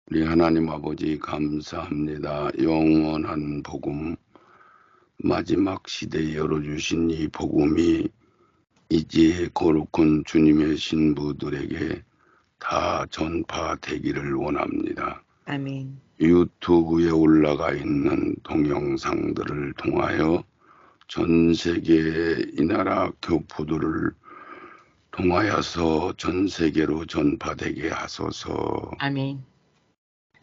우리 하나님 아버지 감사합니다. 영원한 복음, 마지막 시대에 열어주신 이 복음이 이제 거룩한 주님의 신부들에게 다 전파되기를 원합니다. 아멘. 유튜브에 올라가 있는 동영상들을 통하여 전 세계 이 나라 교포들을 통하여서 전 세계로 전파되게 하소서. 아멘.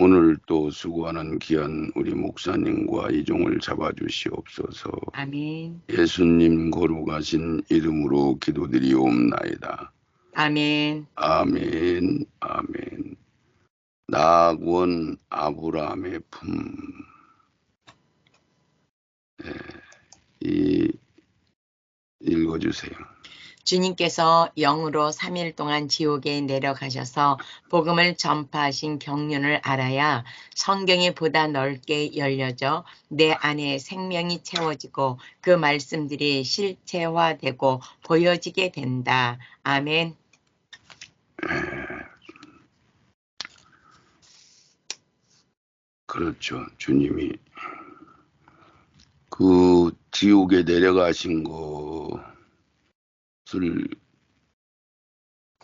오늘 또 수고하는 귀한 우리 목사님과 이종을 잡아주시옵소서. 아멘. 예수님 거룩하신 이름으로 기도드리옵나이다. 아멘. 아멘, 아멘. 낙원 아브라함의 품. 읽어주세요. 주님께서 영으로 3일 동안 지옥에 내려가셔서 복음을 전파하신 경륜을 알아야 성경이 보다 넓게 열려져 내 안에 생명이 채워지고 그 말씀들이 실체화되고 보여지게 된다. 아멘. 그렇죠. 주님이 그 지옥에 내려가신 것을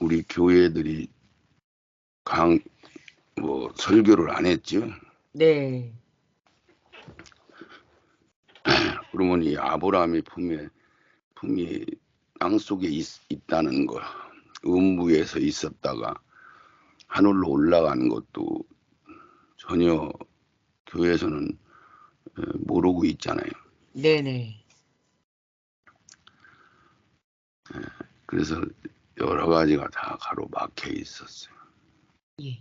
우리 교회들이 설교를 안 했죠. 네. 그러면 이 아브라함의 품이 땅 속에 있다는 거, 음부에서 있었다가 하늘로 올라가는 것도 전혀 교회에서는 모르고 있잖아요. 네네. 그래서 여러 가지가 다 가로막혀 있었어요. 예.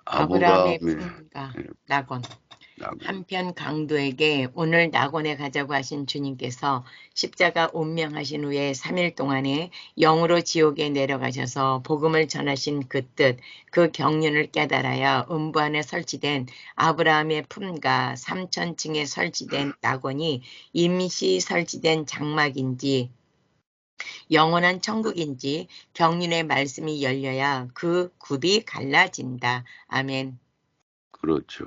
아브라함의 아브라함의 품과 낙원. 한편 강도에게 오늘 낙원에 가자고 하신 주님께서 십자가 운명하신 후에 3일 동안에 영으로 지옥에 내려가셔서 복음을 전하신 그 뜻, 그 경륜을 깨달아야 음부 안에 설치된 아브라함의 품과 3,000층에 설치된 낙원이 임시 설치된 장막인지 영원한 천국인지 경륜의 말씀이 열려야 그 굽이 갈라진다. 아멘. 그렇죠.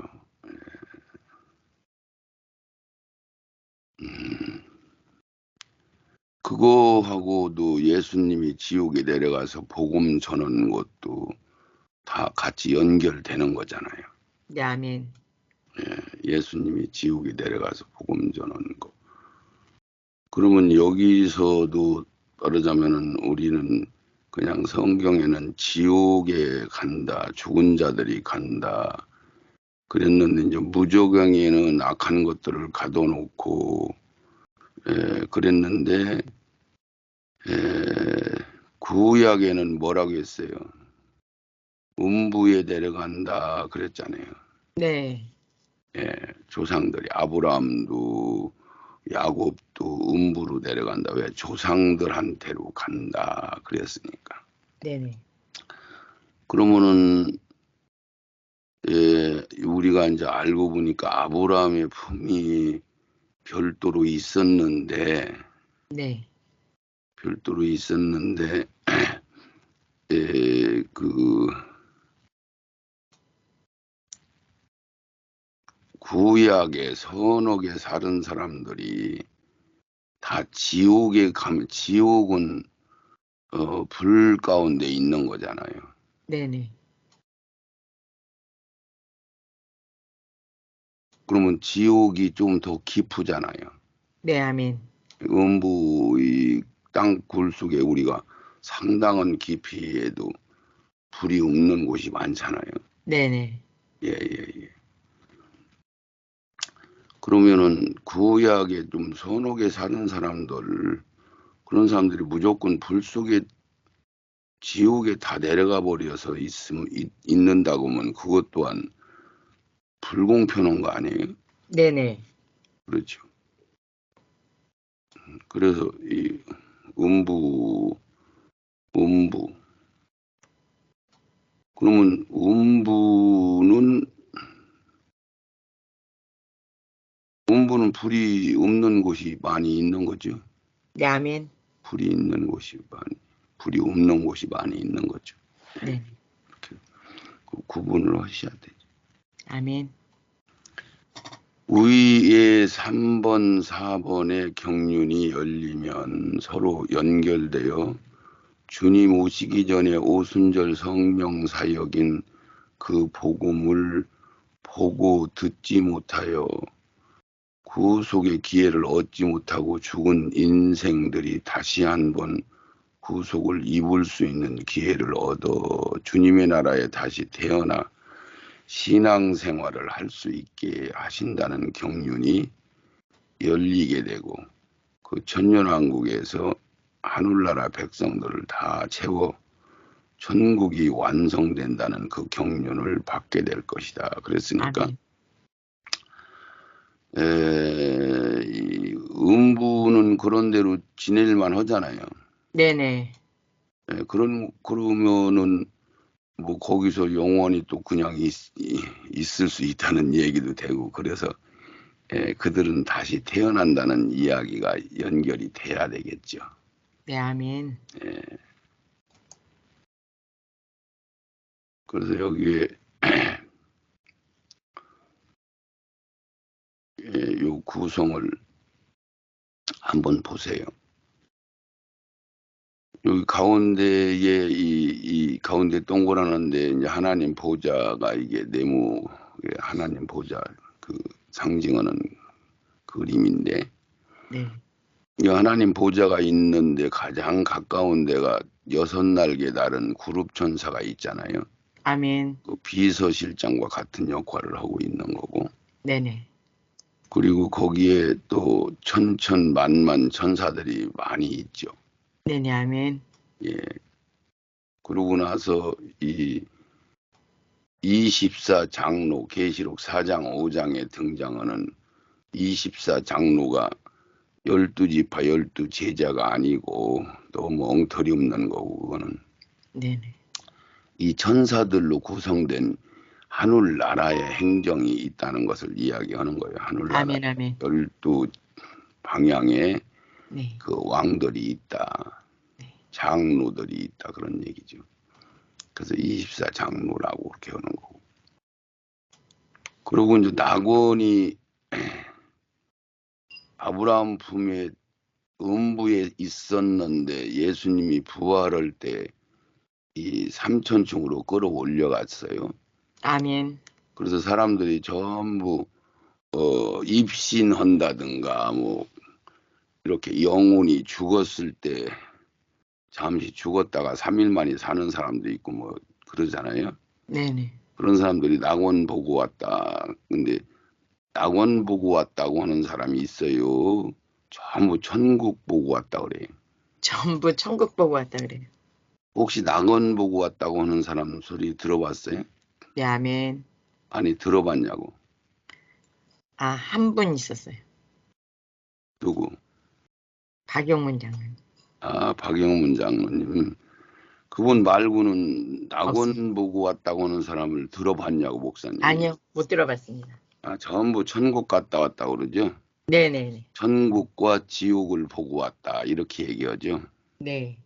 그거하고도 예수님이 지옥에 내려가서 복음 전하는 것도 다 같이 연결되는 거잖아요. 네, 아멘. 예수님이 지옥에 내려가서 복음 전하는 거. 그러면 여기서도 말하자면은 우리는 그냥 성경에는 지옥에 간다, 죽은 자들이 간다 그랬는데 이제 무저경에는 악한 것들을 가둬놓고 그랬는데 구약에는 뭐라고 했어요? 음부에 내려간다 그랬잖아요. 네. 조상들이 아브라함도 야곱도 음부로 내려간다. 왜? 조상들한테로 간다 그랬으니까. 네네. 그러면은 우리가 이제 알고 보니까 아브라함의 품이 별도로 있었는데 네. 그 구약의 선악에 사는 사람들이 다 지옥에 가면 지옥은 불 가운데 있는 거잖아요. 네네. 그러면 지옥이 좀 더 깊으잖아요. 네, 아멘. 음부 이 땅굴 속에 우리가 상당한 깊이에도 불이 없는 곳이 많잖아요. 네네. 예. 그러면은 구약에 좀 선옥에 사는 사람들 그런 사람들이 무조건 불 속에 지옥에 다 내려가 버려서 있는다고 하면 그것 또한 불공평한 거 아니에요? 네네. 그렇죠. 그래서 이 음부 그러면 음부는 불이 없는 곳이 많이 있는 거죠. 네, 아멘. 불이 없는 곳이 많이 있는 거죠. 네. 구분을 하셔야 되죠. 아멘. 위에 3번, 4번의 경륜이 열리면 서로 연결되어 주님 오시기 전에 오순절 성령 사역인 그 복음을 보고 듣지 못하여 구속의 기회를 얻지 못하고 죽은 인생들이 다시 한번 구속을 입을 수 있는 기회를 얻어 주님의 나라에 다시 태어나 신앙생활을 할 수 있게 하신다는 경륜이 열리게 되고 그 천년왕국에서 하늘나라 백성들을 다 채워 천국이 완성된다는 그 경륜을 받게 될 것이다. 그랬으니까 이 음부는 그런 대로 지낼만 하잖아요. 네네. 그러면은 뭐 거기서 영원히 또 그냥 있을 수 있다는 얘기도 되고 그래서 그들은 다시 태어난다는 이야기가 연결이 돼야 되겠죠. 네, 아멘. 그래서 여기에 요 구성을 한번 보세요. 여기 가운데에 이 가운데 동그라는데 이제 하나님 보좌가 이게 네모 하나님 보좌 그 상징하는 그림인데 네. 이 하나님 보좌가 있는데 가장 가까운 데가 6날개 다른 그룹 천사가 있잖아요. 아멘. 그 비서실장과 같은 역할을 하고 있는 거고. 네네. 그리고 거기에 또 천천만만 천사들이 많이 있죠. 네네, 아멘. 예. 그러고 나서 이 24장로 계시록 4장 5장에 등장하는 24장로가 12지파 12제자가 아니고 너무 엉터리 없는 거고 그거는 네네. 이 천사들로 구성된 하늘나라의 행정이 있다는 것을 이야기하는 거예요. 하늘나라 아멘, 아멘. 12방향에 네. 그 왕들이 있다. 네. 장로들이 있다. 그런 얘기죠. 그래서 24장로라고 그렇게 하는 거고. 그리고 이제 낙원이 아브라함 품에 음부에 있었는데 예수님이 부활할 때 이 삼천층으로 끌어올려 갔어요. 아멘. 그래서 사람들이 전부 입신한다든가 뭐 이렇게 영혼이 죽었을 때 잠시 죽었다가 3일 만에 사는 사람도 있고 뭐 그러잖아요. 네네. 그런 사람들이 낙원 보고 왔다. 근데 낙원 보고 왔다고 하는 사람이 있어요. 전부 천국 보고 왔다 그래요. 전부 천국 보고 왔다 그래요. 혹시 낙원 보고 왔다고 하는 사람 소리 들어봤어요? 네, 아멘. 아니 들어봤냐고. 아, 한 분 있었어요. 누구? 박용문 장로님. 아, 박영문 장로님. 그분 말고는 낙원 없어요. 보고 왔다고 하는 사람을 들어봤냐고 목사님이. 아니요, 못 들어봤습니다. 아, 전부 천국 갔다 왔다고 그러죠. 네네네. 천국과 지옥을 보고 왔다 이렇게 얘기하죠. 네.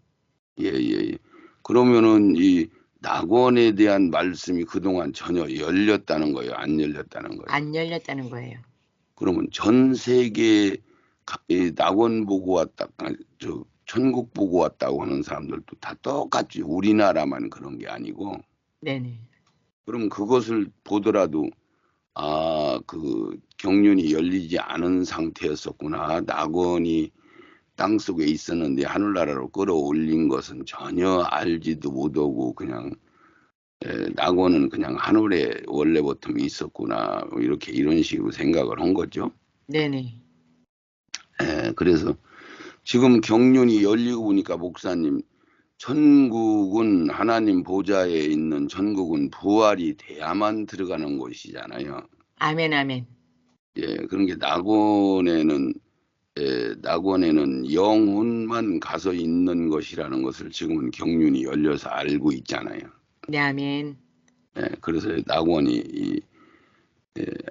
예. 그러면은 이 낙원에 대한 말씀이 그동안 전혀 열렸다는 거예요? 안 열렸다는 거예요? 안 열렸다는 거예요. 그러면 전 세계 이 낙원 보고 왔다, 저 천국 보고 왔다고 하는 사람들도 다 똑같지. 우리나라만 그런 게 아니고. 네네. 그럼 그것을 보더라도 아, 그 경륜이 열리지 않은 상태였었구나. 낙원이 땅속에 있었는데 하늘나라로 끌어올린 것은 전혀 알지도 못하고 그냥 낙원은 그냥 하늘에 원래부터 있었구나. 이렇게 이런 식으로 생각을 한 거죠. 네네. 그래서 지금 경륜이 열리고 보니까 목사님 천국은 하나님 보좌에 있는 천국은 부활이 돼야만 들어가는 곳이잖아요. 아멘, 아멘. 예, 그런 게 낙원에는 영혼만 가서 있는 것이라는 것을 지금은 경륜이 열려서 알고 있잖아요. 네, 아멘. 예, 그래서 낙원이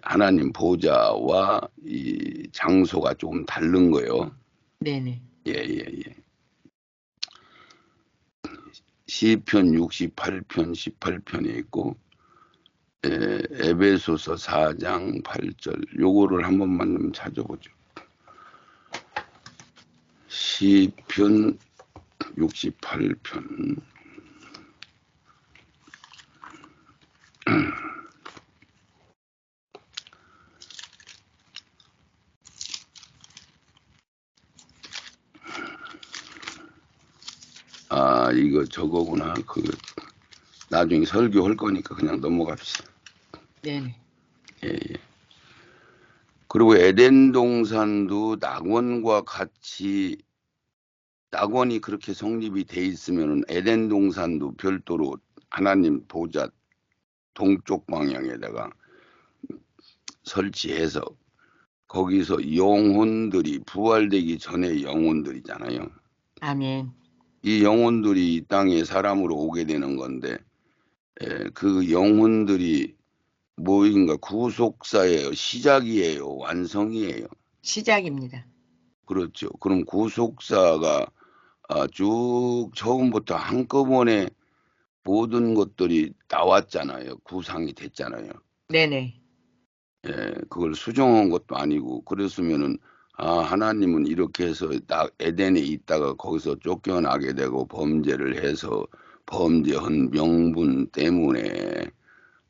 하나님 보좌와 이 장소가 조금 다른 거예요. 네네. 예. 시편 68편 18편에 있고 에베소서 4장 8절 요거를 한 번만 좀 찾아보죠. 시편 68편 아 이거 저거구나. 그 나중에 설교할 거니까 그냥 넘어갑시다. 네네. 예, 예. 그리고 에덴 동산도 낙원과 같이 낙원이 그렇게 성립이 돼 있으면 에덴 동산도 별도로 하나님 보좌 동쪽 방향에다가 설치해서 거기서 영혼들이 부활되기 전에 영혼들이잖아요. 아멘. 이 영혼들이 이 땅에 사람으로 오게 되는 건데 그 영혼들이 뭐인가 구속사예요, 시작이에요, 완성이에요. 시작입니다. 그렇죠. 그럼 구속사가 쭉 처음부터 한꺼번에 모든 것들이 나왔잖아요. 구상이 됐잖아요. 네네. 그걸 수정한 것도 아니고 그랬으면은 하나님은 이렇게 해서 에덴에 있다가 거기서 쫓겨나게 되고 범죄를 해서 범죄한 명분 때문에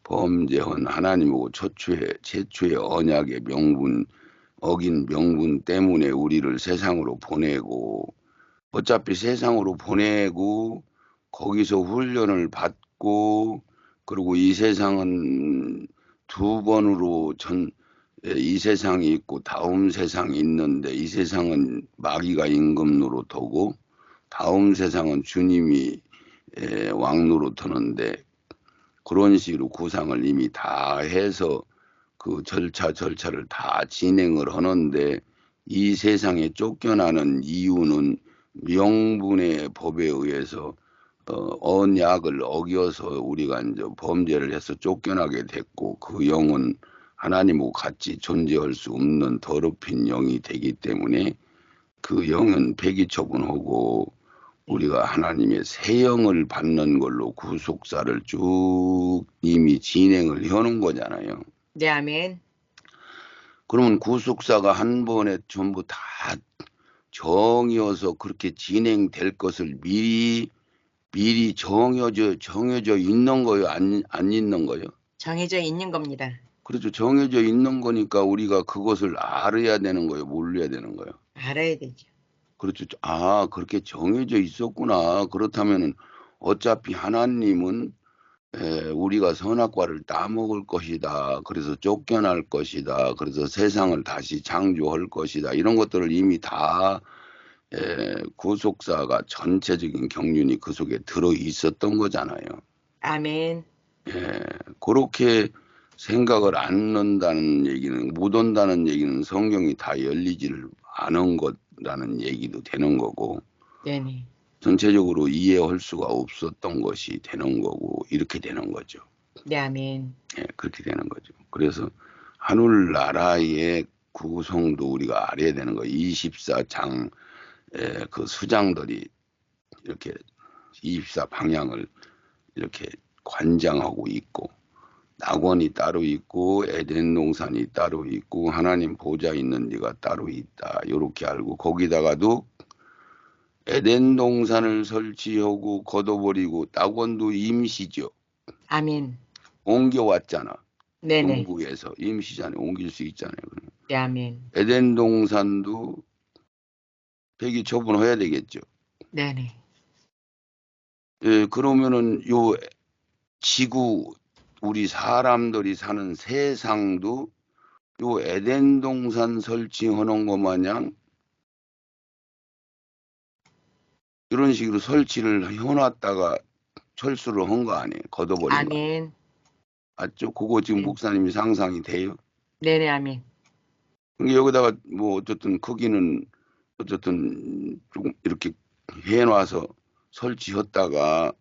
범죄한 하나님하고 최초의 언약의 명분 어긴 명분 때문에 우리를 세상으로 보내고 어차피 세상으로 보내고 거기서 훈련을 받고 그리고 이 세상은 두 번으로 이 세상이 있고 다음 세상이 있는데 이 세상은 마귀가 임금 노릇하고 다음 세상은 주님이 왕 노릇하는데 그런 식으로 구상을 이미 다 해서 그 절차를 다 진행을 하는데 이 세상에 쫓겨나는 이유는 명분의 법에 의해서 언약을 어겨서 우리가 이제 범죄를 해서 쫓겨나게 됐고 그 영은 하나님하고 같이 존재할 수 없는 더럽힌 영이 되기 때문에 그 영은 폐기 처분하고 네. 우리가 하나님의 새 영을 받는 걸로 구속사를 쭉 이미 진행을 해오는 거잖아요. 네, 아멘. 그러면 구속사가 한 번에 전부 다 정이어서 그렇게 진행될 것을 미리 정해져 있는 거요? 안 있는 거요? 정해져 있는 겁니다. 그렇죠. 정해져 있는 거니까 우리가 그것을 알아야 되는 거예요? 몰라야 되는 거예요? 알아야 되죠. 그렇죠. 그렇게 정해져 있었구나. 그렇다면은 어차피 하나님은 우리가 선악과를 따먹을 것이다. 그래서 쫓겨날 것이다. 그래서 세상을 다시 창조할 것이다. 이런 것들을 이미 다 구속사가 전체적인 경륜이 그 속에 들어 있었던 거잖아요. 아멘. 그렇게 생각을 안 한다는 얘기는 못 온다는 얘기는 성경이 다 열리지를 않은 거라는 얘기도 되는 거고 네네. 전체적으로 이해할 수가 없었던 것이 되는 거고 이렇게 되는 거죠. 네, 아멘. 그렇게 되는 거죠. 그래서 하늘나라의 구성도 우리가 알아야 되는 거예요. 24장 그 수장들이 이렇게 24 방향을 이렇게 관장하고 있고 낙원이 따로 있고 에덴 동산이 따로 있고 하나님 보좌 있는 데가 따로 있다. 이렇게 알고 거기다가도 에덴 동산을 설치하고 걷어버리고 낙원도 임시죠. 아멘. 옮겨왔잖아. 네네. 정부에서 임시잖아요. 옮길 수 있잖아요. 네, 아멘. 에덴 동산도 폐기 처분해야 되겠죠. 네네. 그러면은 요 지구 우리 사람들이 사는 세상도 요 에덴 동산 설치하는 것 마냥 이런 식으로 설치를 해놨다가 철수를 한 거 아니에요. 걷어버린 거 아니에요. 아멘. 맞죠? 그거 지금 네. 목사님이 상상이 돼요. 네네, 아멘. 그러니까 여기다가 뭐 어쨌든 크기는 어쨌든 조금 이렇게 해놔서 설치했다가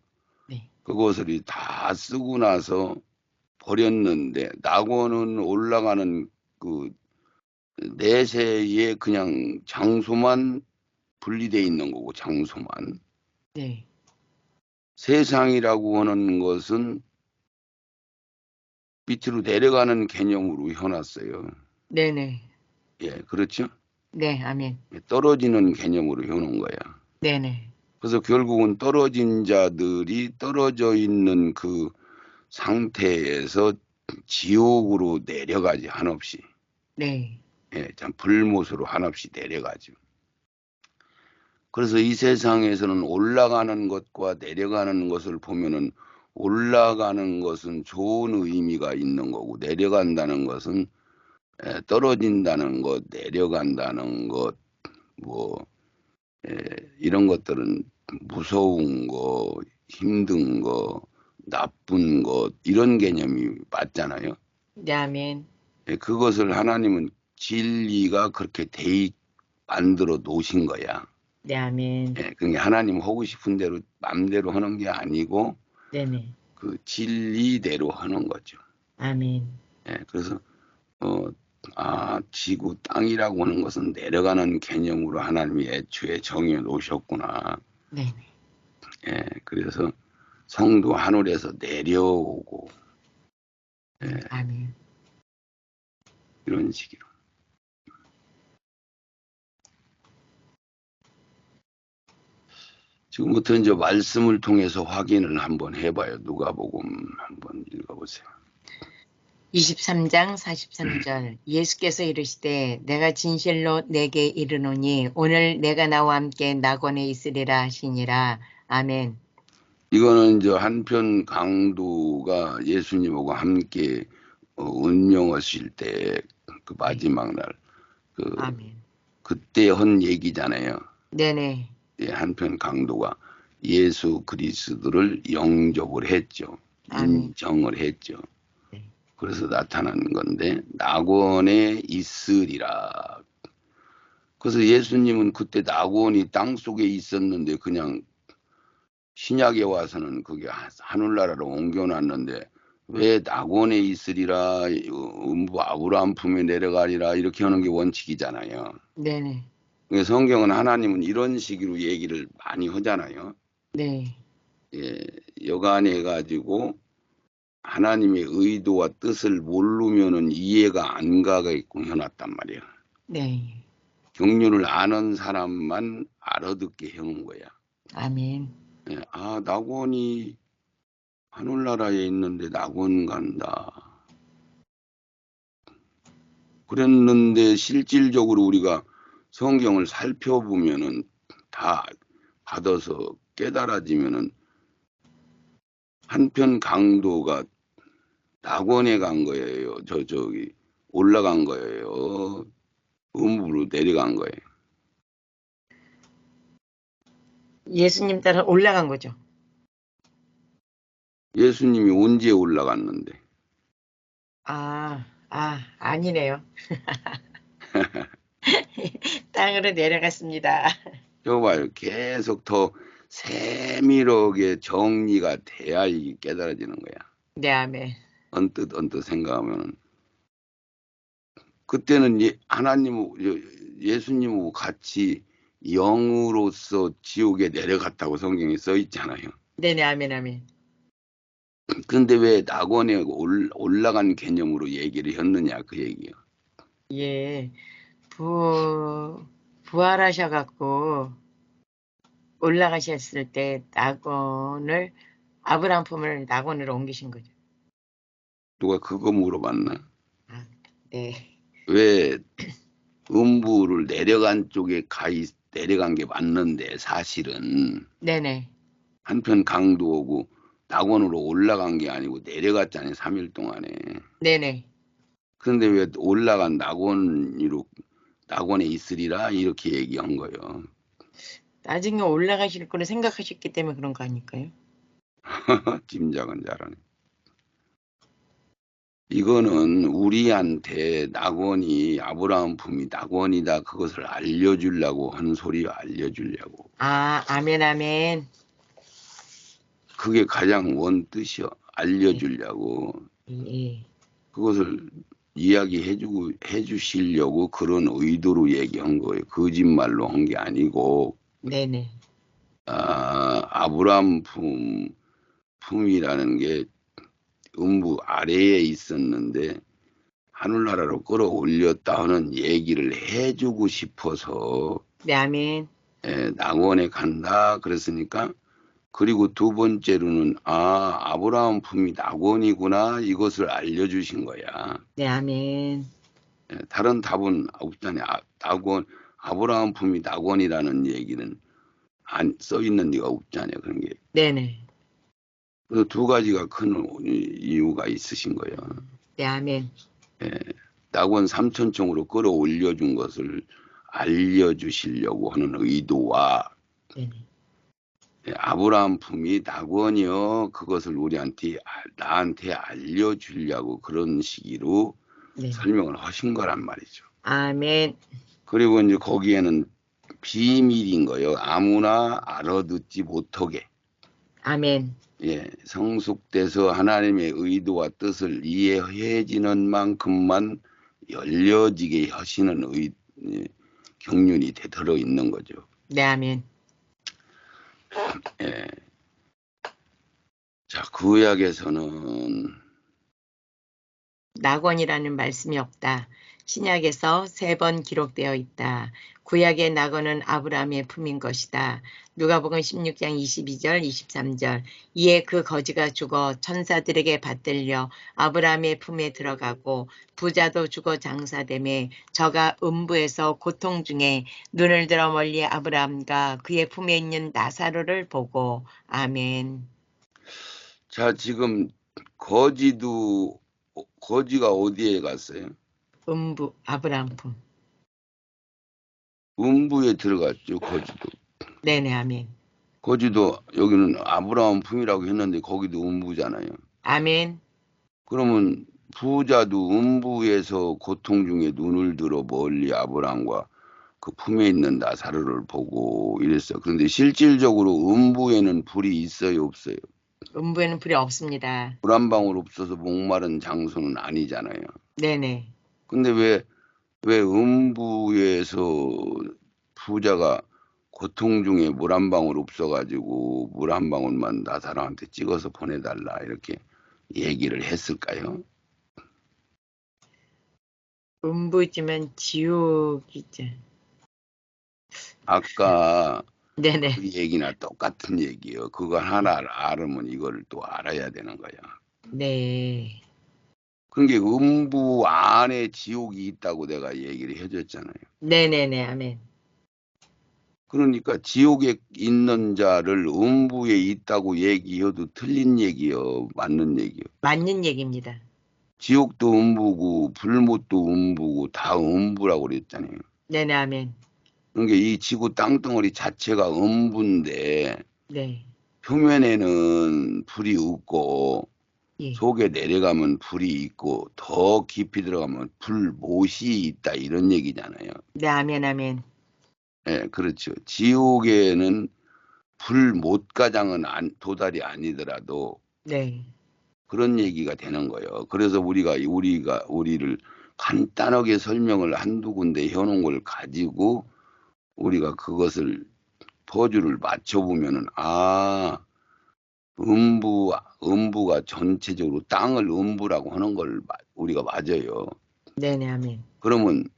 네. 그것을 다 쓰고 나서 버렸는데 낙원은 올라가는 그 내세에 그냥 장소만 분리돼 있는 거고 장소만 네. 세상이라고 하는 것은 밑으로 내려가는 개념으로 해놨어요. 네네. 예, 그렇죠? 네, 아멘. 떨어지는 개념으로 해놓은 거야. 네네. 그래서 결국은 떨어진 자들이 떨어져 있는 그 상태에서 지옥으로 내려가지 한없이. 네. 예, 참 불못으로 한없이 내려가죠. 그래서 이 세상에서는 올라가는 것과 내려가는 것을 보면은 올라가는 것은 좋은 의미가 있는 거고 내려간다는 것은 떨어진다는 것, 내려간다는 것, 뭐 이런 것들은 무서운 거, 힘든 거, 나쁜 것 이런 개념이 맞잖아요. 네, 아멘. 그것을 하나님은 진리가 그렇게 만들어 놓으신 거야. 네, 아멘. 그게 하나님 하고 싶은 대로 맘대로 하는 게 아니고 네네. 그 진리대로 하는 거죠. 아멘. 그래서 지구 땅이라고 하는 것은 내려가는 개념으로 하나님이 애초에 정해 놓으셨구나. 네네. 그래서 성도 하늘에서 내려오고 아멘. 이런 식으로. 지금부터 이제 말씀을 통해서 확인을 한번 해봐요. 누가복음 한번 읽어보세요. 23장 43절 예수께서 이르시되 내가 진실로 내게 이르노니 오늘 내가 나와 함께 낙원에 있으리라 하시니라. 아멘. 이거는 이제 한편 강도가 예수님하고 함께 운명하실 때 그 마지막 날 아멘. 그때 한 얘기잖아요. 네네. 한편 강도가 예수 그리스도를 영접을 했죠. 아멘. 인정을 했죠. 네. 그래서 나타난 건데 낙원에 있으리라. 그래서 예수님은 그때 낙원이 땅속에 있었는데 그냥 신약에 와서는 그게 하늘나라로 옮겨놨는데 왜 낙원에 있으리라 아브라함 품에 내려가리라 이렇게 하는 게 원칙이잖아요. 네네. 성경은 하나님은 이런 식으로 얘기를 많이 하잖아요. 네. 여간해 가지고 하나님의 의도와 뜻을 모르면은 이해가 안 가게끔 해놨단 말이야. 네. 경륜을 아는 사람만 알아듣게 해놓은 거야. 아멘. 낙원이 하늘나라에 있는데 낙원 간다. 그랬는데 실질적으로 우리가 성경을 살펴보면은 다 받아서 깨달아지면은 한편 강도가 낙원에 간 거예요. 저기 올라간 거예요. 음부로 내려간 거예요. 예수님 따라 올라간 거죠. 예수님이 언제 올라갔는데? 아니네요. 땅으로 내려갔습니다. 저 봐요. 계속 더 세밀하게 정리가 돼야 이게 깨달아지는 거야. 네, 아멘. 언뜻 생각하면은 그때는 예수님하고 같이 영으로서 지옥에 내려갔다고 성경에 써 있잖아요. 네네, 아멘, 아멘. 근데 왜 낙원에 올라간 개념으로 얘기를 했느냐 그 얘기요. 예, 부활하셔갖고 올라가셨을 때 아브라함 품을 낙원으로 옮기신 거죠. 누가 그거 물어봤나? 네. 왜 음부를 내려간 쪽에 내려간 게 맞는데 사실은 네네. 한편 강도 오고 낙원으로 올라간 게 아니고 내려갔잖아요. 3일 동안에. 네네. 그런데 왜 올라간 낙원에 있으리라 이렇게 얘기한 거예요. 나중에 올라가실 거를 생각하셨기 때문에 그런 거 아닐까요? 짐작은 잘하네. 이거는 우리한테 낙원이 아브라함 품이 낙원이다 그것을 알려주려고 하는 소리요. 알려주려고. 아멘, 아멘. 그게 가장 원뜻이요. 알려주려고. 예. 그것을 해주시려고 그런 의도로 얘기한 거예요. 거짓말로 한 게 아니고. 네네. 아브라함 품이라는 게 음부 아래에 있었는데 하늘나라로 끌어올렸다 하는 얘기를 해주고 싶어서 네, 아멘. 낙원에 간다 그랬으니까, 그리고 두 번째로는 아브라함 품이 낙원이구나 이것을 알려주신 거야. 네, 아멘. 다른 답은 없잖아요. 아브라함 품이 낙원이라는 얘기는 안 써 있는 데가 없잖아요. 그런 게. 네네. 그래서 두 가지가 큰 이유가 있으신 거예요. 네, 아멘. 낙원 삼천청으로 끌어올려 준 것을 알려주시려고 하는 의도와, 네네. 아브라함 품이 낙원이요 그것을 나한테 알려주려고 그런 시기로 네. 설명을 하신 거란 말이죠. 아멘. 그리고 이제 거기에는 비밀인 거예요. 아무나 알아듣지 못하게. 아멘. 성숙돼서 하나님의 의도와 뜻을 이해해지는 만큼만 열려지게 하시는 경륜이 들어 있는 거죠. 네, 아멘. 예. 자, 구약에서는 낙원이라는 말씀이 없다. 신약에서 3번 기록되어 있다. 구약의 낙원은 아브라함의 품인 것이다. 누가복음 16장 22절, 23절. 이에 그 거지가 죽어 천사들에게 받들려 아브라함의 품에 들어가고 부자도 죽어 장사되매 저가 음부에서 고통 중에 눈을 들어 멀리 아브라함과 그의 품에 있는 나사로를 보고. 아멘. 자, 지금 거지가 어디에 갔어요? 음부, 아브라함 품. 음부에 들어갔죠, 거지도. 네네, 아멘. 거지도 여기는 아브라함 품이라고 했는데 거기도 음부잖아요. 아멘. 그러면 부자도 음부에서 고통 중에 눈을 들어 멀리 아브라함과 그 품에 있는 나사로를 보고 이랬어요. 그런데 실질적으로 음부에는 불이 있어요, 없어요? 음부에는 불이 없습니다. 불 한 방울 없어서 목마른 장소는 아니잖아요. 네네. 근데 왜 음부에서 부자가 고통 중에 물 한 방울 없어가지고 물 한 방울만 나사로한테 찍어서 보내달라 이렇게 얘기를 했을까요? 음부지만 지옥이죠. 아까 네네. 그 얘기나 똑같은 얘기예요. 그거 하나 알으면 이거를 또 알아야 되는 거야. 네. 그러니까 음부 안에 지옥이 있다고 내가 얘기를 해줬잖아요. 네네네. 아멘. 그러니까 지옥에 있는 자를 음부에 있다고 얘기해도 틀린 얘기요, 맞는 얘기요. 맞는 얘기입니다. 지옥도 음부고 불못도 음부고 다 음부라고 그랬잖아요. 네네. 아멘. 그러니까 이 지구 땅덩어리 자체가 음부인데 네. 표면에는 불이 없고 예. 속에 내려가면 불이 있고 더 깊이 들어가면 불못이 있다 이런 얘기잖아요. 네. 아멘. 아멘. 그렇죠. 지옥에는 불못가장은 도달이 아니더라도 네. 그런 얘기가 되는 거예요. 그래서 우리를 간단하게 설명을 한두 군데 해놓은 걸 가지고 우리가 그것을 퍼즐을 맞춰보면은 음부가 전체적으로 땅을 음부라고 하는 걸 우리가 맞아요. 네네. 아멘. 그러면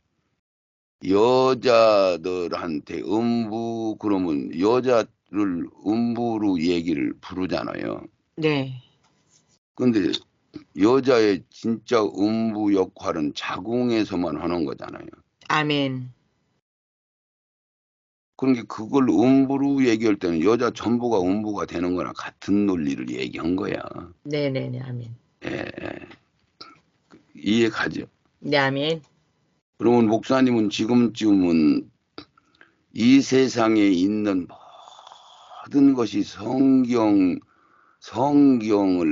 여자들한테 그러면 여자를 음부로 얘기를 부르잖아요. 네. 근데 여자의 진짜 음부 역할은 자궁에서만 하는 거잖아요. 아멘. 그러니까 그걸 음부로 얘기할 때는 여자 전부가 음부가 되는 거나 같은 논리를 얘기한 거야. 네네네. 아멘. 예, 이해 가죠? 네. 아멘. 그러면 목사님은 지금쯤은 이 세상에 있는 모든 것이 성경을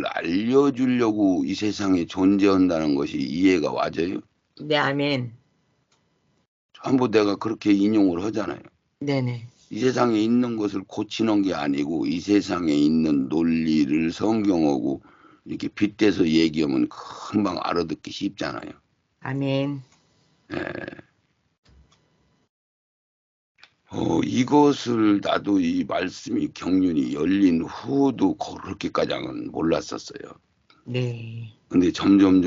알려주려고 이 세상에 존재한다는 것이 이해가 와져요? 네. 아멘. 전부 내가 그렇게 인용을 하잖아요. 네네. 이 세상에 있는 것을 고치는 게 아니고 이 세상에 있는 논리를 성경하고 이렇게 빗대서 얘기하면 금방 알아듣기 쉽잖아요. 아멘. 예. 이것을 나도 이 말씀이 경륜이 열린 후도 그렇게까지는 몰랐었어요. 네. 근데 점점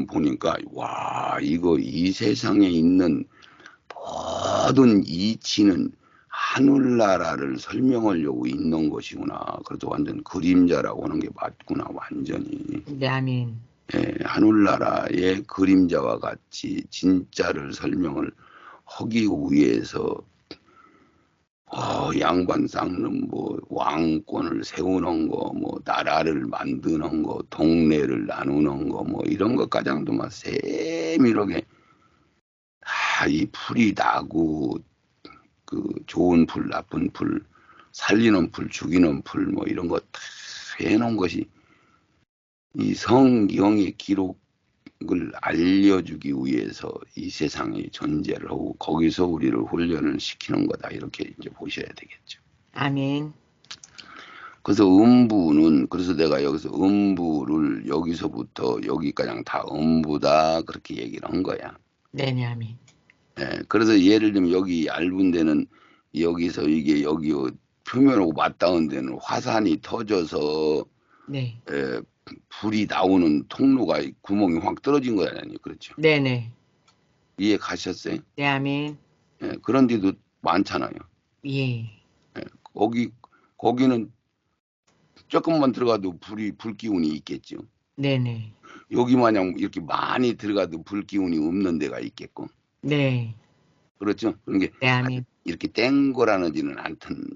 보니까 와, 이거 이 세상에 있는 모든 이치는 하늘나라를 설명하려고 있는 것이구나. 그래도 완전 그림자라고 하는 게 맞구나, 완전히. 네, 아멘. 예, 하늘나라의 그림자와 같이 진짜를 설명을 하기 위해서 양반 쌍름 뭐 왕권을 세우는 거, 뭐 나라를 만드는 거, 동네를 나누는 거, 뭐 이런 것까지도 막 세밀하게 이 풀이 나고 그 좋은 풀, 나쁜 풀, 살리는 풀, 죽이는 풀, 뭐 이런 거 다 해놓은 것이 이 성경의 기록을 알려주기 위해서 이 세상에 존재를 하고 거기서 우리를 훈련을 시키는 거다, 이렇게 이제 보셔야 되겠죠. 아멘. 그래서 음부는, 그래서 내가 여기서 음부를 여기서부터 여기까지 다 음부다, 그렇게 얘기를 한 거야. 네네, 아멘. 예, 그래서 예를 들면 여기 얇은 데는 여기서 이게 여기 표면하고 맞닿은 데는 화산이 터져서 네. 불이 나오는 통로가 구멍이 확 떨어진 거잖아요. 그렇죠. 네네. 이해 가셨어요? 네, 아멘. 예, 그런 데도 많잖아요. 예. 예, 거기는 조금만 들어가도 불 기운이 있겠죠. 네네. 여기 마냥 이렇게 많이 들어가도 불 기운이 없는 데가 있겠고. 네. 그렇죠. 그런 게 네, 아주 아멘. 이렇게 땡거라는지는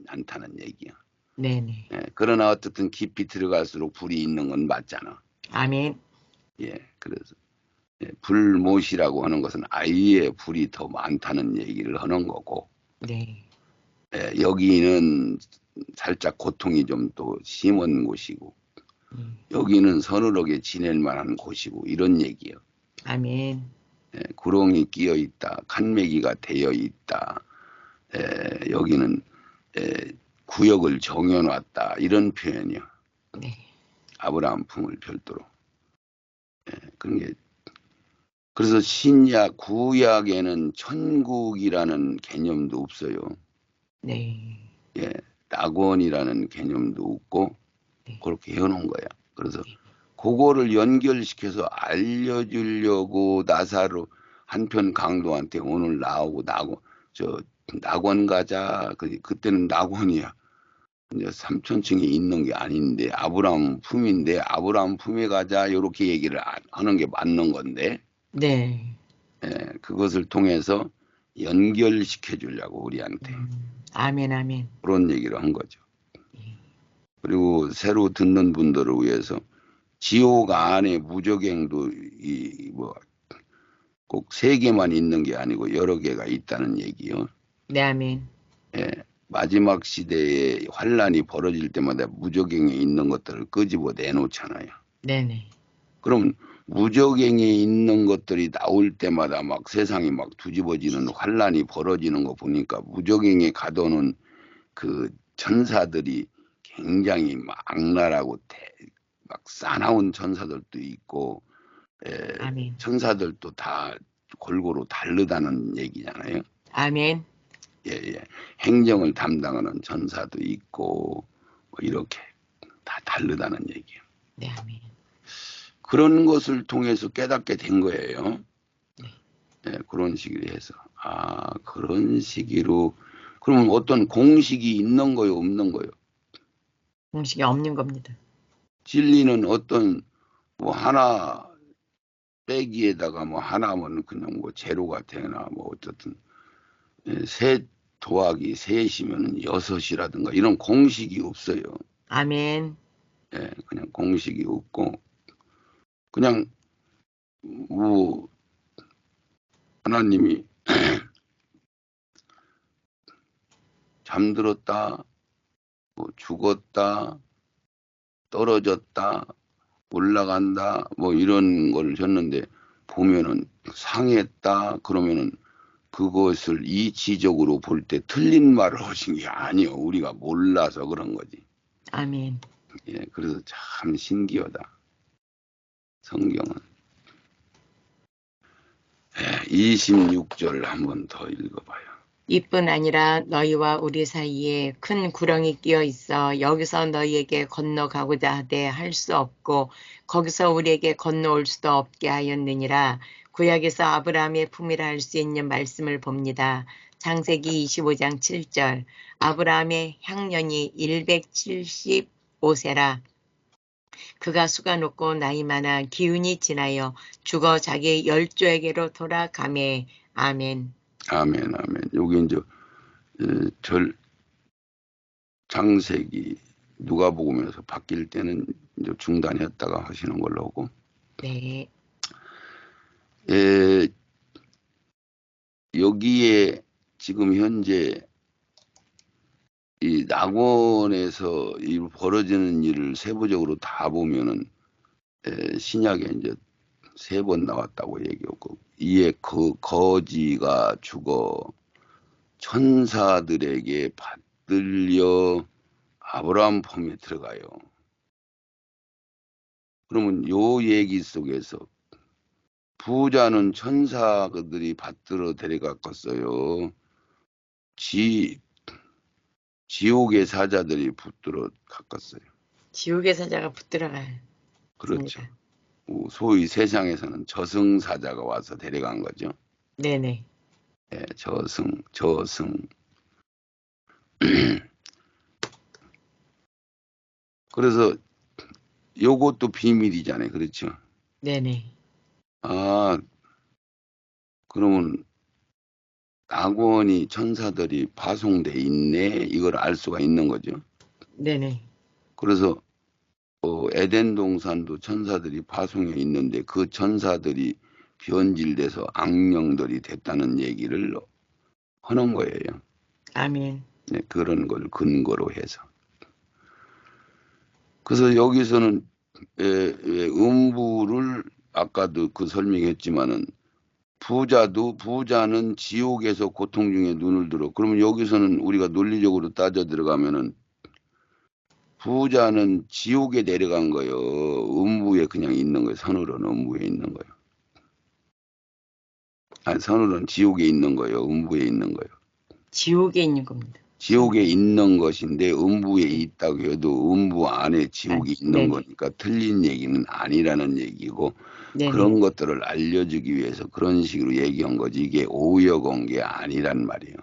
않다는 얘기야. 네네. 예, 그러나 어쨌든 깊이 들어갈수록 불이 있는 건 맞잖아. 아멘. 예, 그래서 불못이라고 하는 것은 아예 불이 더 많다는 얘기를 하는 거고, 네. 여기는 살짝 고통이 좀 또 심한 곳이고, 예. 여기는 서늘하게 지낼 만한 곳이고, 이런 얘기예요. 아멘. 구렁이 끼어 있다, 칸매기가 되어 있다, 여기는 구역을 정해놨다, 이런 표현이요. 네. 아브라함 품을 별도로. 그런 게, 그래서 신약, 구약에는 천국이라는 개념도 없어요. 네. 예, 낙원이라는 개념도 없고, 네. 그렇게 해놓은 거야. 그래서 그거를 연결시켜서 알려주려고 나사로 한편 강도한테 오늘 나오고 낙원 가자. 그때는 낙원이야. 이제 3천층에 있는 게 아닌데 아브라함 품인데 아브라함 품에 가자, 이렇게 얘기를 하는 게 맞는 건데, 네. 그것을 통해서 연결시켜 주려고 우리한테 아멘, 아멘. 그런 얘기를 한 거죠. 예. 그리고 새로 듣는 분들을 위해서 지옥 안에 무적행도 뭐 꼭 세 개만 있는 게 아니고 여러 개가 있다는 얘기요. 네, 아멘. 예, 마지막 시대에 환란이 벌어질 때마다 무적행에 있는 것들을 끄집어 내놓잖아요. 네네. 그럼 무적행에 있는 것들이 나올 때마다 막 세상이 막 뒤집어지는 환란이 벌어지는 거 보니까 무적행에 가둬놓은 그 천사들이 굉장히 막 악랄하고 막 사나운 천사들도 있고, 아멘. 천사들도 다 골고루 다르다는 얘기잖아요. 아멘. 예, 예. 행정을 담당하는 천사도 있고, 뭐 이렇게 다 다르다는 얘기예요. 네, 아멘. 그런 것을 통해서 깨닫게 된 거예요. 네. 예, 그런 식으로 해서. 그런 식으로. 그러면 어떤 공식이 있는 거요, 없는 거요? 공식이 없는 겁니다. 진리는 어떤 뭐 하나 빼기에다가 뭐 하나면 그냥 뭐 제로가 되나, 뭐 어쨌든 셋 더하기 셋이면 여섯이라든가 이런 공식이 없어요. 아멘. 그냥 공식이 없고 그냥 뭐 하나님이 잠들었다, 뭐 죽었다, 떨어졌다, 올라간다, 뭐 이런 걸 줬는데 보면은 상했다 그러면은 그것을 이치적으로 볼 때 틀린 말을 하신 게 아니요. 우리가 몰라서 그런 거지. 아멘. 예, 그래서 참 신기하다. 성경은. 26절 한번 더 읽어봐요. 이뿐 아니라 너희와 우리 사이에 큰 구렁이 끼어 있어 여기서 너희에게 건너가고자 하되 할 수 없고 거기서 우리에게 건너올 수도 없게 하였느니라. 구약에서 아브라함의 품이라 할 수 있는 말씀을 봅니다. 창세기 25장 7절. 아브라함의 향년이 175세라. 그가 수가 높고 나이 많아 기운이 지나여 죽어 자기 열조에게로 돌아가매. 아멘. 아멘, 아멘. 여기 이제 장세기 누가복음에서 바뀔 때는 이제 중단했다가 하시는 걸로 하고. 네. 여기에 지금 현재 이 낙원에서 이 벌어지는 일을 세부적으로 다 보면은 신약에 이제 3번 나왔다고 얘기하고, 이에 그 거지가 죽어 천사들에게 받들려 아브라함 품에 들어가요. 그러면 요 얘기 속에서 부자는 천사들이 받들어 데려갔겠어요. 지옥의 사자들이 붙들어 갔겠어요. 지옥의 사자가 붙들어가요. 그렇죠. 소위 세상에서는 저승사자가 와서 데려간 거죠. 네네. 예, 저승. 그래서 요것도 비밀이잖아요. 그렇죠. 네네. 아, 그러면 낙원이 천사들이 파송돼 있네. 이걸 알 수가 있는 거죠. 네네. 그래서 에덴 동산도 천사들이 파송해 있는데 그 천사들이 변질돼서 악령들이 됐다는 얘기를 하는 거예요. 아멘. 네, 그런 걸 근거로 해서. 그래서 여기서는 음부를 아까도 그 설명했지만은 부자는 지옥에서 고통 중에 눈을 들어. 그러면 여기서는 우리가 논리적으로 따져 들어가면은 부자는 지옥에 내려간 거예요. 음부에 그냥 있는 거예요. 서늘한 음부에 있는 거예요. 아니, 서늘한 지옥에 있는 거예요. 음부에 있는 거예요. 지옥에 있는 겁니다. 지옥에 있는 것인데 음부에 있다고 해도 음부 안에 지옥이 있는 네네. 거니까 틀린 얘기는 아니라는 얘기고, 네네. 그런 것들을 알려주기 위해서 그런 식으로 얘기한 거지 이게 오역 온 게 아니란 말이에요.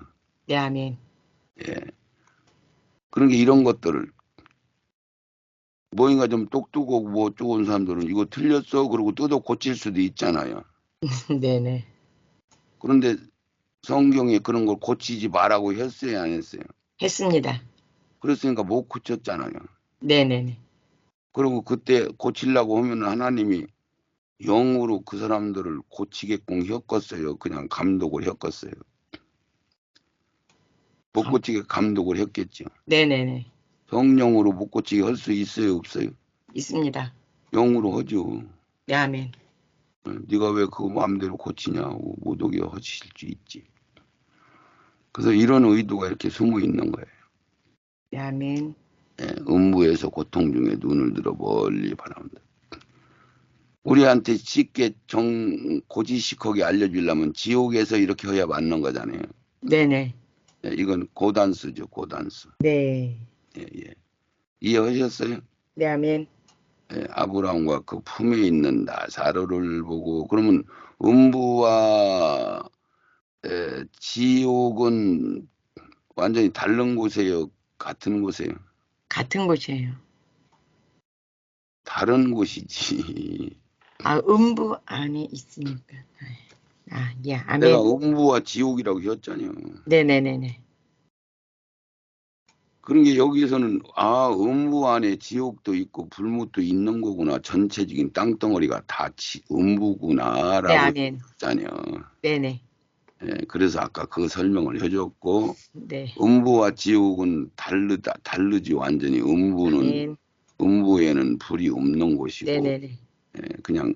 네, 아멘. 예. 그런 게 이런 것들을 뭐인가 좀 똑똑하고 뭐 좋은 사람들은 이거 틀렸어 그러고 뜯어 고칠 수도 있잖아요. 네네. 그런데 성경에 그런 걸 고치지 말라고 했어요, 안 했어요? 했습니다. 그랬으니까 못 고쳤잖아요. 네네네. 그리고 그때 고치려고 하면 하나님이 영으로 그 사람들을 고치게끔 혔겠어요. 그냥 감독을 했겠어요. 못 고치게 감독을 했겠죠. 네네네. 성령으로 못 고치게 할 수 있어요, 없어요? 있습니다. 영으로 하죠. 네, 아멘. 네가 왜 그거 마음대로 고치냐고 못 오게 하실 수 있지. 그래서 이런 의도가 이렇게 숨어 있는 거예요. 네, 아멘. 예, 음부에서 고통 중에 눈을 들어 멀리 바라본다. 우리한테 쉽게 고지식하게 알려주려면 지옥에서 이렇게 해야 맞는 거잖아요. 네네. 예, 이건 고단수죠, 고단수. 네. 예, 예. 이해하셨어요? 네, 아멘. 예, 아브라함과 그 품에 있는 나사로를 보고, 그러면 음부와 지옥은 완전히 다른 곳이에요? 같은 곳이에요? 같은 곳이에요. 다른 곳이지. 아, 음부 안에 있으니까. 아, 예, 내가 아멘. 음부와 지옥이라고 했잖아요. 네네네네. 그런 게 여기서는 음부 안에 지옥도 있고 불못도 있는 거구나. 전체적인 땅덩어리가 다 네, 음부구나라고 아멘. 했잖아요. 네네. 예, 그래서 아까 그 설명을 해줬고, 네. 음부와 지옥은 다르지 완전히. 아멘. 음부에는 불이 없는 곳이고, 네네네. 예, 그냥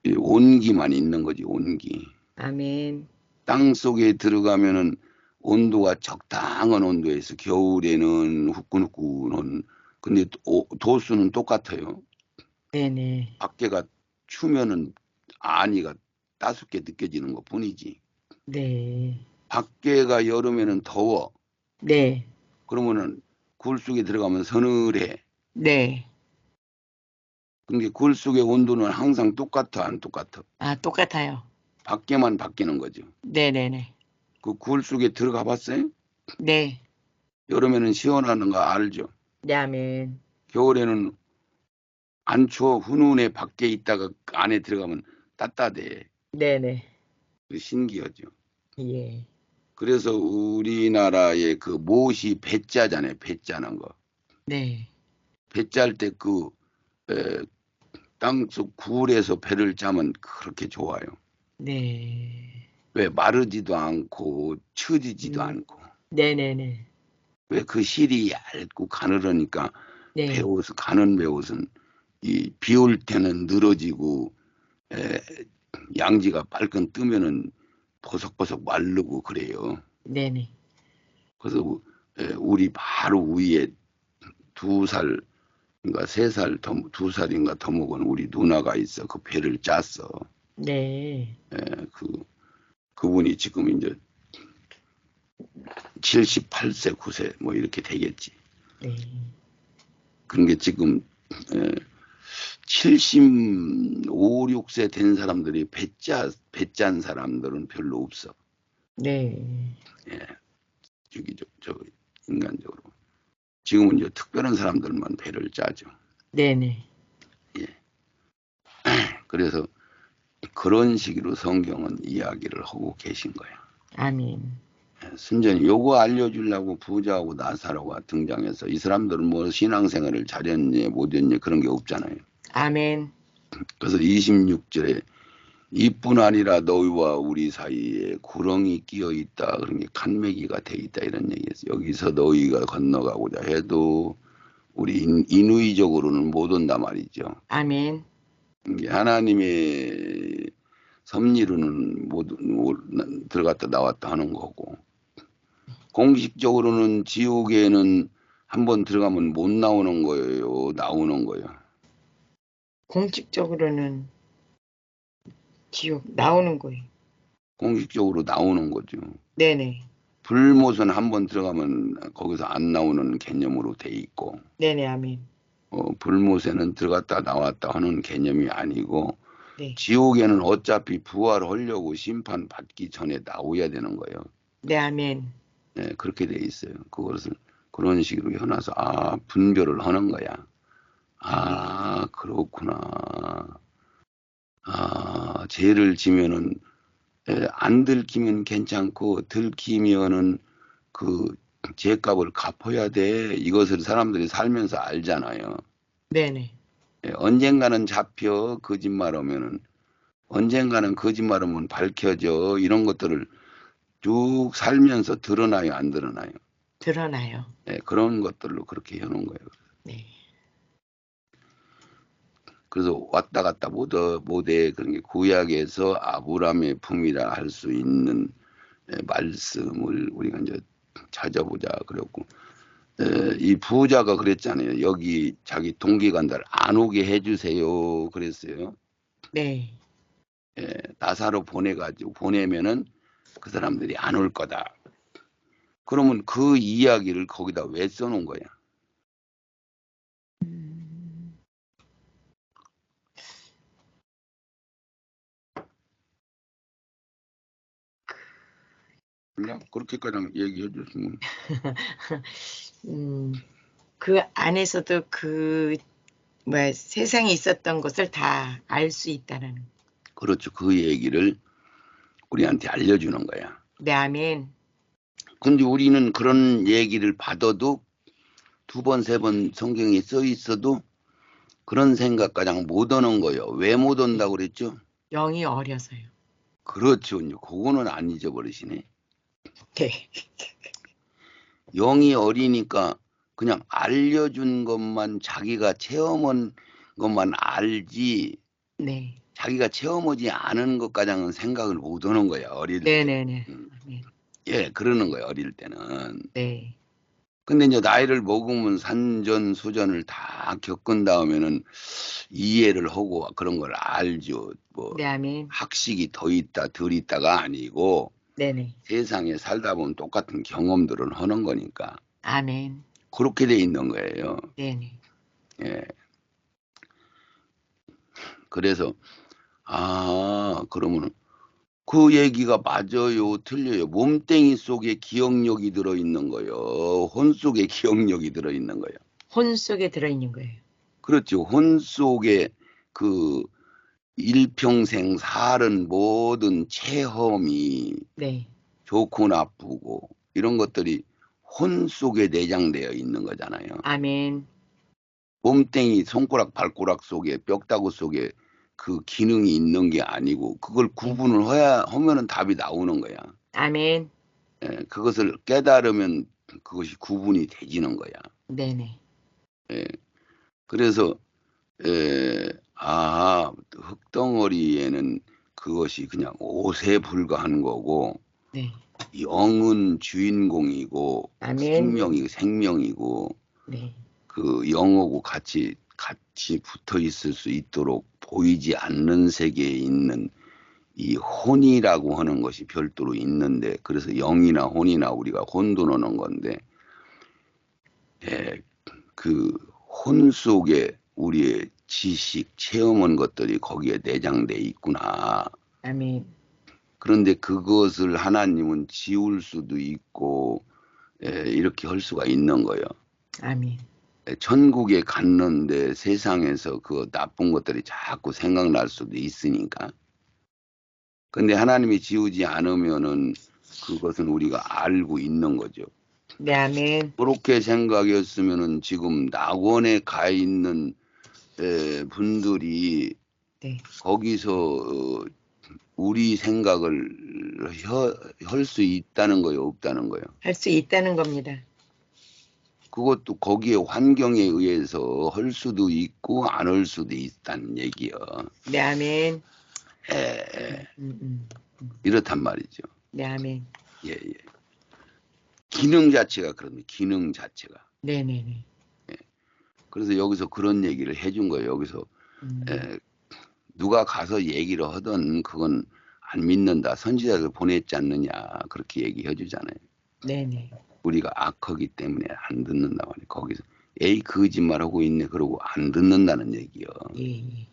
이 온기만 있는 거지, 온기. 아멘. 땅 속에 들어가면은 온도가 적당한 온도에서 겨울에는 후끈후끈한, 근데 도수는 똑같아요. 네네. 밖에가 추면은 안이가 따숩게 느껴지는 것 뿐이지. 네. 밖에가 여름에는 더워. 네. 그러면은 굴 속에 들어가면 서늘해. 네. 근데 굴 속의 온도는 항상 똑같아, 안 똑같아? 아, 똑같아요. 밖에만 바뀌는 거죠. 네네네. 그 굴 속에 들어가 봤어요? 네. 여름에는 시원하는 거 알죠? 네, 아멘. 겨울에는 안 추워. 훈훈해. 밖에 있다가 안에 들어가면 따뜻해. 네네. 신기하죠. 예. 그래서 우리나라의 그 못이 배짜잖아요. 배짜는 거. 네. 배짤 때 그 땅속 굴에서 배를 짜면 그렇게 좋아요. 네. 왜 마르지도 않고 처지지도 음, 않고. 네네네. 왜 그 실이 얇고 가늘으니까 네. 배옷 가는 배옷은 이 비 올 때는 늘어지고 에, 양지가 빨끔 뜨면은 버석버석 마르고 그래요. 네네. 그래서 우리 바로 위에 2살, 그러니까 3살 더, 2살인가 더 먹은 우리 누나가 있어. 그 배를 짰어. 네. 그분이 지금 이제 78세, 9세 뭐 이렇게 되겠지. 네. 그런 게 지금 75, 6세 된 사람들이 배짠 사람들은 별로 없어. 네. 예, 인간적으로. 지금은 이제 특별한 사람들만 배를 짜죠. 네네. 예. 그래서 그런 식으로 성경은 이야기를 하고 계신 거야. 아멘. 순전히 요거 알려주려고 부자하고 나사로가 등장해서 이 사람들은 뭐 신앙생활을 잘했니 못했니 그런 게 없잖아요. 아멘. 그래서 26절에 이뿐 아니라 너희와 우리 사이에 구렁이 끼어 있다. 그런 게 간매기가 돼 있다. 이런 얘기였어요. 여기서 너희가 건너가고자 해도 우리 인위적으로는 못 온단 말이죠. 아멘. 이게 하나님의 섭리로는 못 들어갔다 나왔다 하는 거고 공식적으로는 지옥에는 한번 들어가면 못 나오는 거예요. 나오는 거예요. 공식적으로는 지옥 나오는 거예요. 공식적으로 나오는 거죠. 네네. 불못은 한번 들어가면 거기서 안 나오는 개념으로 돼 있고 네네. 아멘. 불못에는 들어갔다 나왔다 하는 개념이 아니고 네. 지옥에는 어차피 부활하려고 심판 받기 전에 나오야 되는 거예요. 네. 아멘. 네, 그렇게 돼 있어요. 그것을 그런 식으로 해놔서 분별을 하는 거야. 그렇구나. 죄를 지면은 안 들키면 괜찮고 들키면은 그 죄값을 갚아야 돼. 이것을 사람들이 살면서 알잖아요. 네네. 언젠가는 잡혀 거짓말하면은 언젠가는 거짓말하면 밝혀져. 이런 것들을 쭉 살면서 드러나요, 안 드러나요? 드러나요. 그런 것들로 그렇게 해놓은 거예요. 네. 그래서 왔다 갔다 못해 그런 게 구약에서 아브라함의 품이라 할 수 있는 말씀을 우리가 이제 찾아보자 그랬고 이 부자가 그랬잖아요. 여기 자기 동기간들 안 오게 해주세요. 그랬어요. 네. 나사로 보내가지고 보내면은 그 사람들이 안 올 거다. 그러면 그 이야기를 거기다 왜 써놓은 거야? 그냥 그렇게 그냥 얘기해 줬으면. 음, 그 안에서도 세상에 있었던 것을 다 알 수 있다라는. 그렇죠. 그 얘기를 우리한테 알려주는 거야. 네, 아멘. 근데 우리는 그런 얘기를 받아도 2번, 3번 성경에 써 있어도 그런 생각까지 못 오는 거예요. 왜 못 네. 온다고 그랬죠? 영이 어려서요. 그렇죠. 그거는 안 잊어버리시네. 네. 영이 어리니까 그냥 알려준 것만 자기가 체험한 것만 알지 네. 자기가 체험하지 않은 것까지는 생각을 못 하는 거야. 어릴 때. 네네네. 아멘. 그러는 거야. 어릴 때는. 네. 근데 이제 나이를 먹으면 산전수전을 다 겪은 다음에는 이해를 하고 그런 걸 알죠. 뭐 네, 아멘. 학식이 더 있다 덜 있다가 아니고 네네. 세상에 살다 보면 똑같은 경험들을 하는 거니까 아멘. 그렇게 돼 있는 거예요. 네네. 예. 그래서 그러면은 그 얘기가 맞아요, 틀려요? 몸뚱이 속에 기억력이 들어 있는 거요. 혼 속에 기억력이 들어 있는 거예요. 혼 속에 들어있는 거예요. 그렇죠. 혼 속에 그 일평생 살은 모든 체험이 네. 좋고 나쁘고 이런 것들이 혼 속에 내장되어 있는 거잖아요. 아멘. 몸뚱이 손가락 발가락 속에 뼈다구 속에 그 기능이 있는 게 아니고 그걸 네. 구분을 하면은 답이 나오는 거야. 아멘. 예, 그것을 깨달으면 그것이 구분이 되지는 거야. 네네. 예, 그래서 흙덩어리에는 그것이 그냥 옷에 불과한 거고 네. 영은 주인공이고 아멘. 생명이고 네. 그 영하고 같이 붙어 있을 수 있도록 보이지 않는 세계에 있는 이 혼이라고 하는 것이 별도로 있는데 그래서 영이나 혼이나 우리가 혼돈하는 건데 그 혼 속에 우리의 지식, 체험한 것들이 거기에 내장돼 있구나. 아멘. 그런데 그것을 하나님은 지울 수도 있고 이렇게 할 수가 있는 거예요. 아멘. 천국에 갔는데 세상에서 그 나쁜 것들이 자꾸 생각날 수도 있으니까. 근데 하나님이 지우지 않으면은 그것은 우리가 알고 있는 거죠. 네. 아멘. 그렇게 생각했으면은 지금 낙원에 가 있는 분들이 네. 거기서 우리 생각을 할 수 있다는 거예요, 없다는 거예요. 할 수 있다는 겁니다. 그것도 거기에 환경에 의해서 할 수도 있고 안 할 수도 있다는 얘기요. 네. 아멘. 예, 음, 음. 이렇단 말이죠. 네. 아멘. 예, 예. 기능 자체가 그럽니다. 기능 자체가. 네네네. 그래서 여기서 그런 얘기를 해준 거예요. 여기서 음. 누가 가서 얘기를 하든 그건 안 믿는다. 선지자들 보냈지 않느냐. 그렇게 얘기해 주잖아요. 네네. 우리가 악하기 때문에 안 듣는다 말이에요. 거기서 에이 거짓말하고 있네. 그러고 안 듣는다는 얘기요. 예, 예.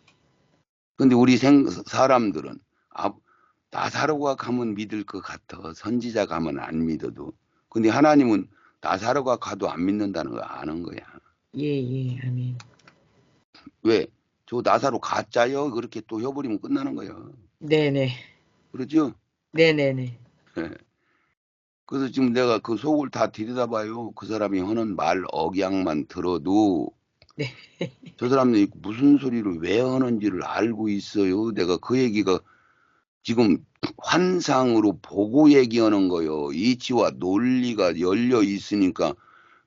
근데 우리 사람들은 나사로가 가면 믿을 것 같아. 선지자 가면 안 믿어도. 근데 하나님은 나사로가 가도 안 믿는다는 걸 아는 거야. 예, 예. 아멘. 왜? 저 나사로 가짜요? 그렇게 또 해버리면 끝나는 거예요. 네네. 그러죠? 네네네. 그래서 지금 내가 그 속을 다 들여다봐요. 그 사람이 하는 말 억양만 들어도 네. 저 사람이 무슨 소리를 왜 하는지를 알고 있어요. 내가 그 얘기가 지금 환상으로 보고 얘기하는 거요. 이치와 논리가 열려 있으니까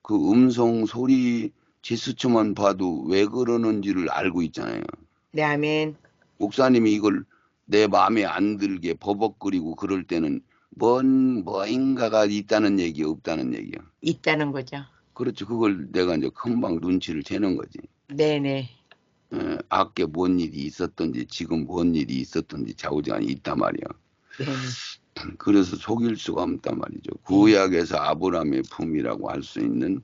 그 음성 소리 제스처만 봐도 왜 그러는지를 알고 있잖아요. 네. 아멘. 목사님이 이걸 내 마음에 안 들게 버벅거리고 그럴 때는 뭐인가가 있다는 얘기요, 없다는 얘기요. 있다는 거죠. 그렇죠. 그걸 내가 이제 금방 눈치를 채는 거지. 네네. 앞에 뭔 일이 있었던지 지금 뭔 일이 있었던지 좌우지간이 있단 말이야. 네네. 그래서 속일 수가 없단 말이죠. 예. 구약에서 아브라함의 품이라고 할 수 있는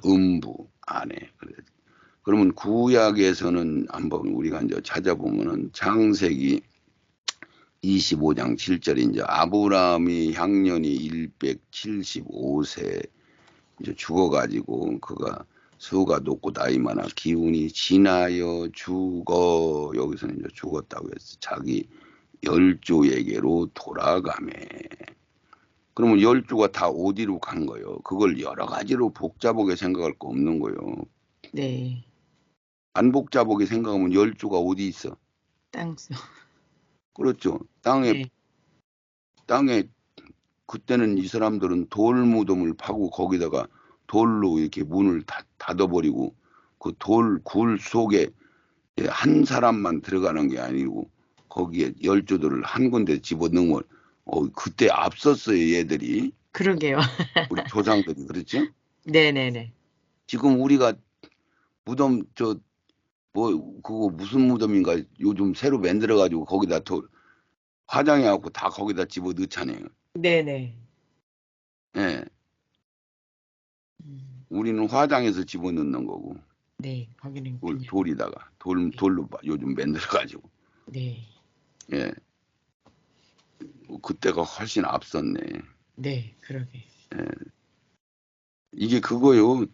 음부 안에. 그러면 구약에서는 한번 우리가 이제 찾아보면은 창세기 25장 7절에 이제 아브라함이 향년이 175세 이제 죽어가지고 그가 수가 높고 나이 많아 기운이 지나여 죽어 여기서는 이제 죽었다고 했어. 자기 열조에게로 돌아가매. 그러면 열조가 다 어디로 간 거예요? 그걸 여러 가지로 복잡하게 생각할 거 없는 거예요. 네. 안 복잡하게 생각하면 열조가 어디 있어? 땅속. 그렇죠. 땅에 네. 그때는 이 사람들은 돌 무덤을 파고 거기다가 돌로 이렇게 문을 닫아버리고 그 굴 속에 한 사람만 들어가는 게 아니고 거기에 열조들을 한 군데 집어넣으면 그때 앞섰어요 얘들이. 그러게요. 우리 조상들이 그렇죠? 네네네. 지금 우리가 무덤 그거 무슨 무덤인가 요즘 새로 만들어 가지고 거기다 화장해갖고 다 거기다 집어 넣잖아요. 네네. 예. 음, 우리는 화장해서 집어 넣는 거고, 네, 거기는 그냥. 돌이다가, 네. 돌로 요즘 만들어가지고. 네. 예. 그때가 훨씬 앞섰네. 네, 그러게. 예. 이게 그거요.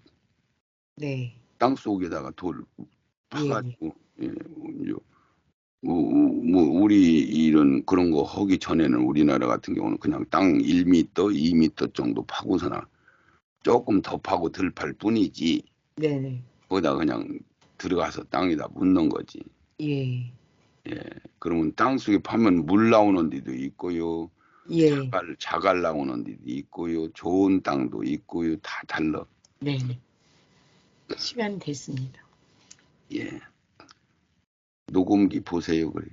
네. 땅 속에다가 돌 예. 파가지고, 예. 뭐, 우리 이런 그런 거 하기 전에는 우리나라 같은 경우는 그냥 땅 1m, 2m 정도 파고서나 조금 더 파고 덜 팔 뿐이지, 네네. 거기다 그냥 들어가서 땅에다 묻는 거지. 예. 예. 그러면 땅 속에 파면 물 나오는 데도 있고요. 예. 자갈 나오는 데도 있고요. 좋은 땅도 있고요. 다 달라. 네네. 시간 됐습니다. 예. 녹음기 보세요. 그래.